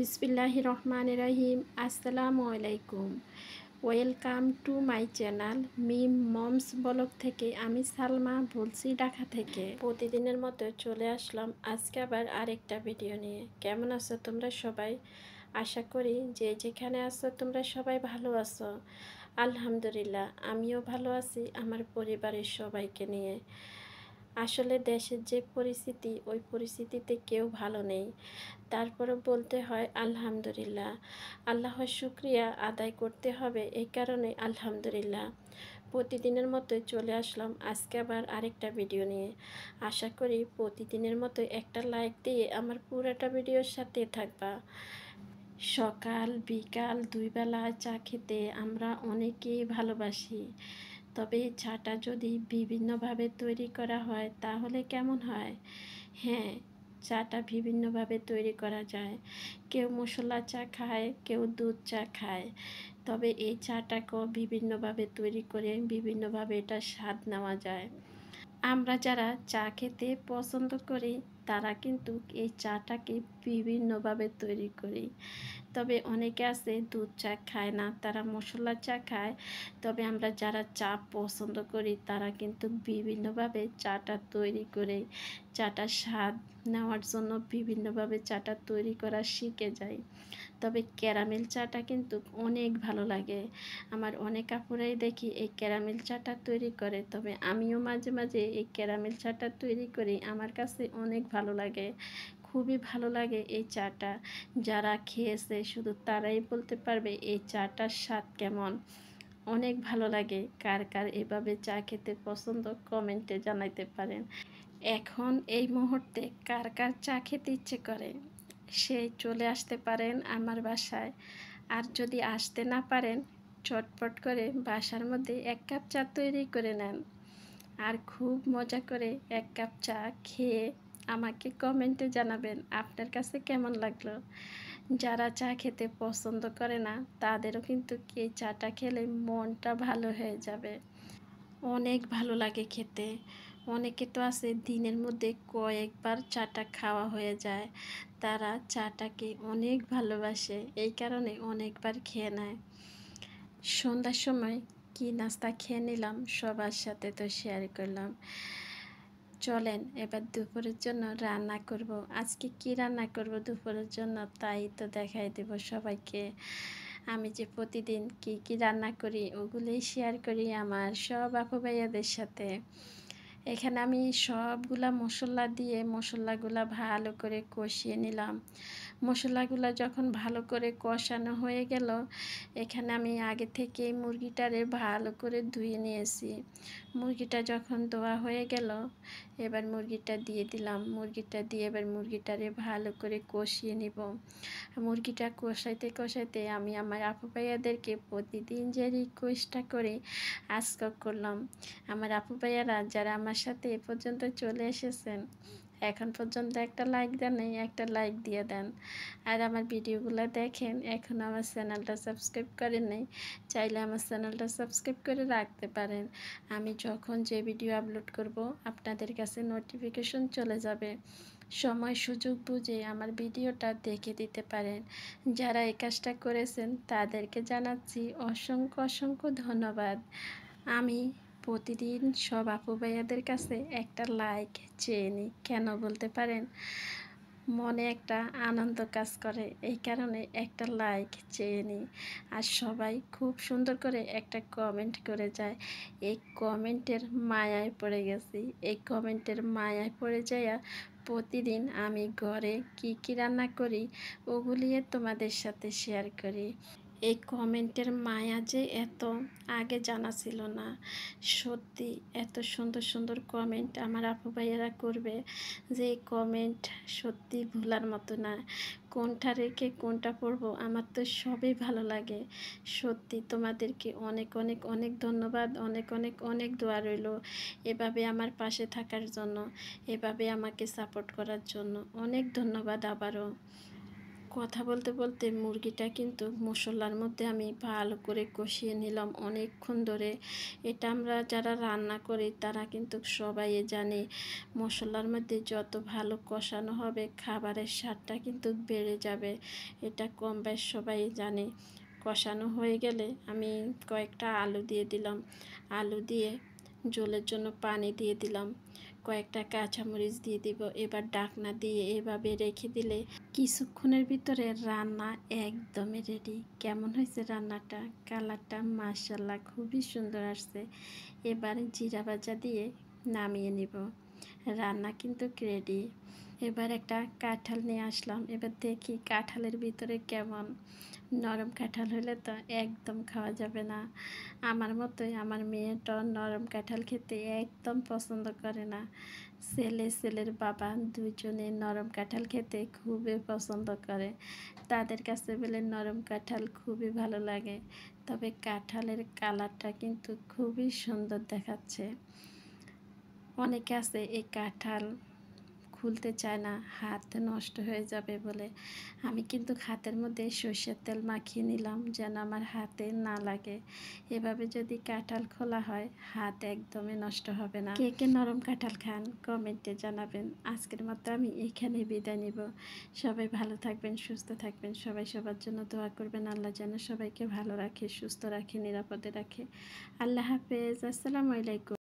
বিসমিল্লাহির রহমানির রহিম। আসসালামু আলাইকুম। Welcome to my channel Mim moms vlog থেকে। আমি সালমা বলছি, ঢাকা থেকে। প্রতিদিনের মতো চলে আসলাম আজকে আবার আরেকটা ভিডিও নিয়ে। কেমন আছো তোমরা সবাই? আশা করি যে যেখানে আছো তোমরা সবাই ভালো আছো। আলহামদুলিল্লাহ, আমিও ভালো আছি আমার পরিবারের সবাইকে নিয়ে। আসলে দেশের যে পরিস্থিতি, ওই পরিস্থিতিতে কেউ ভালো নেই। তারপরে বলতে হয় আলহামদুলিল্লাহ, আল্লাহর শুক্রিয়া আদায় করতে হবে। এই কারণে আলহামদুলিল্লাহ। প্রতিদিনের মতোই চলে আসলাম আজকে আবার আরেকটা ভিডিও নিয়ে। আশা করি প্রতিদিনের মতো একটা লাইক দিয়ে আমার পুরোটা ভিডিওর সাথে থাকবা। সকাল বিকাল দুই বেলা চা খেতে আমরা অনেকেই ভালোবাসি। তবে চাটা যদি বিভিন্নভাবে তৈরি করা হয় তাহলে কেমন হয়? হ্যাঁ, চাটা বিভিন্নভাবে তৈরি করা যায়। কেউ মশলা চা খায়, কেউ দুধ চা খায়। তবে এই চাটাকেও বিভিন্নভাবে তৈরি করে বিভিন্নভাবে এটা স্বাদ নেওয়া যায়। আমরা যারা চা খেতে পছন্দ করি তারা কিন্তু এই চাটাকে বিভিন্নভাবে তৈরি করি। তবে অনেকে আছে দুধ চা খায় না, তারা মশলা চা খায়। তবে আমরা যারা চা পছন্দ করি তারা কিন্তু বিভিন্নভাবে চাটা তৈরি করে চাটার স্বাদ নেওয়ার জন্য বিভিন্নভাবে চাটা তৈরি করা শিখে যাই। তবে ক্যারামেল চাটা কিন্তু অনেক ভালো লাগে। আমার অনেক আপুরাই দেখি এই ক্যারামেল চাটা তৈরি করে। তবে আমিও মাঝে মাঝে এই ক্যারামেল চাটা তৈরি করি, আমার কাছে অনেক ভালো লাগে। খুবই ভালো লাগে এই চাটা। যারা খেয়েছে শুধু তারাই বলতে পারবে এই চাটার স্বাদ কেমন। অনেক ভালো লাগে। কার কার এভাবে চা খেতে পছন্দ কমেন্টে জানাইতে পারেন। এখন এই মুহূর্তে কার কার চা খেতে ইচ্ছে করে সে চলে আসতে পারেন আমার বাসায়। আর যদি আসতে না পারেন, চটপট করে বাসার মধ্যে 1 কাপ চা তৈরি করে নেন। আর খুব মজা করে 1 কাপ চা খেয়ে আমাকে কমেন্টে জানাবেন আপনার কাছে কেমন লাগলো। যারা চা খেতে পছন্দ করে না তাদেরও কিন্তু এই চাটা খেলে মনটা ভালো হয়ে যাবে। অনেক ভালো লাগে খেতে। অনেকে তো আছে দিনের মধ্যে কয়েকবার চাটা খাওয়া হয়ে যায়। তারা চাটাকে অনেক ভালোবাসে, এই কারণে অনেকবার খেয়ে নেয়। সন্ধ্যার সময় কি নাস্তা খেয়ে নিলাম সবার সাথে তো শেয়ার করলাম। চলেন এবার দুপুরের জন্য রান্না করব। আজকে কি রান্না করব দুপুরের জন্য তাই তো দেখাই দেব সবাইকে। আমি যে প্রতিদিন কি কি রান্না করি ওগুলোই শেয়ার করি আমার সব আপু ভাইয়াদের সাথে। এখানে আমি সবগুলা মশলা দিয়ে মশলাগুলা ভালো করে কষিয়ে নিলাম। মশলাগুলো যখন ভালো করে কষানো হয়ে গেল, এখানে আমি আগে থেকে মুরগিটারে ভালো করে ধুয়ে নিয়েছি। মুরগিটা যখন ধোয়া হয়ে গেল, এবার মুরগিটা দিয়ে দিলাম। মুরগিটা দিয়ে এবার মুরগিটারে ভালো করে কষিয়ে নিব। মুরগিটা কষাইতে কষাইতে আমি আমার আপু ভাইয়াদেরকে প্রতিদিন যে রিকোয়েস্টটা করে আজকে করলাম। আমার আপু ভাইয়ারা যারা আমার সাথে এ পর্যন্ত চলে এসেছেন, এখন পর্যন্ত একটা লাইক দেন নাই, একটা লাইক দিয়ে দেন। আর আমার ভিডিওগুলো দেখেন, এখন আমার চ্যানেলটা সাবস্ক্রাইব করেন নাই, চাইলে আমার চ্যানেলটা সাবস্ক্রাইব করে রাখতে পারেন। আমি যখন যে ভিডিও আপলোড করব আপনাদের কাছে নোটিফিকেশন চলে যাবে। সময় সুযোগ বুঝে আমার ভিডিওটা দেখে দিতে পারেন। যারা এই কাজটা করেছেন তাদেরকে জানাচ্ছি অসংখ্য অসংখ্য ধন্যবাদ। আমি প্রতিদিন সব আপু ভাইয়াদের কাছে একটা লাইক চেয়ে নিই। কেন বলতে পারেন? মনে একটা আনন্দ কাজ করে, এই কারণে একটা লাইক চেয়ে নিই। আর সবাই খুব সুন্দর করে একটা কমেন্ট করে যায়। এই কমেন্টের মায়ায় পড়ে গেছি। এই কমেন্টের মায়ায় পড়ে যাইয়া প্রতিদিন আমি ঘরে কি কি রান্না করি ওগুলিয়ে তোমাদের সাথে শেয়ার করি। এই কমেন্টের মায়া যে এত আগে জানা ছিল না। সত্যি এত সুন্দর সুন্দর কমেন্ট আমার আপু ভাইয়েরা করবে যে কমেন্ট সত্যি ভোলার মতো না। কোনটা রেখে কোনটা পড়বো, আমার তো সবই ভালো লাগে। সত্যি তোমাদেরকে অনেক অনেক অনেক ধন্যবাদ, অনেক অনেক অনেক দোয়া রইল এভাবে আমার পাশে থাকার জন্য, এভাবে আমাকে সাপোর্ট করার জন্য। অনেক ধন্যবাদ আবারও। কথা বলতে বলতে মুরগিটা কিন্তু মশলার মধ্যে আমি ভালো করে কষিয়ে নিলাম অনেকক্ষণ ধরে। এটা আমরা যারা রান্না করি তারা কিন্তু সবাই জানে, মশলার মধ্যে যত ভালো কষানো হবে খাবারের স্বাদটা কিন্তু বেড়ে যাবে। এটা কম বেশ সবাই জানে। কষানো হয়ে গেলে আমি কয়েকটা আলু দিয়ে দিলাম। আলু দিয়ে ঝোলের জন্য পানি দিয়ে দিলাম। কয়েকটা কাঁচামরিচ দিয়ে দিব। এবার ঢাকনা দিয়ে এভাবে রেখে দিলে কিছুক্ষণের ভিতরে রান্না একদমই রেডি। কেমন হয়েছে রান্নাটা? কালারটা মাশাআল্লাহ খুবই সুন্দর আসছে। এবার জিরা ভাজা দিয়ে নামিয়ে নিব। রান্না কিন্তু রেডি। এবার একটা কাঁঠাল নিয়ে আসলাম। এবার দেখি কাঁঠালের ভিতরে কেমন। নরম কাঁঠাল হলে তো একদম খাওয়া যাবে না। আমার মতোই আমার মেয়েটাও নরম কাঁঠাল খেতে একদম পছন্দ করে না। ছেলের বাবা দুজনে নরম কাঁঠাল খেতে খুবই পছন্দ করে। তাদের কাছে বলে নরম কাঁঠাল খুবই ভালো লাগে। তবে কাঁঠালের কালারটা কিন্তু খুবই সুন্দর দেখাচ্ছে। অনেকে আছে এই কাঁঠাল খুলতে চায় না, হাত নষ্ট হয়ে যাবে বলে। আমি কিন্তু হাতের মধ্যে সর্ষের তেল মাখিয়ে নিলাম যেন আমার হাতে না লাগে। এভাবে যদি কাঁঠাল খোলা হয় হাত একদমই নষ্ট হবে না। কে কে নরম কাঁঠাল খান কমেন্টে জানাবেন। আজকের মতো আমি এখানে বিদায় নিব। সবাই ভালো থাকবেন, সুস্থ থাকবেন। সবাই সবার জন্য দোয়া করবেন। আল্লাহ যেন সবাইকে ভালো রাখে, সুস্থ রাখে, নিরাপদে রাখে। আল্লাহ হাফেজ। আসসালামু আলাইকুম।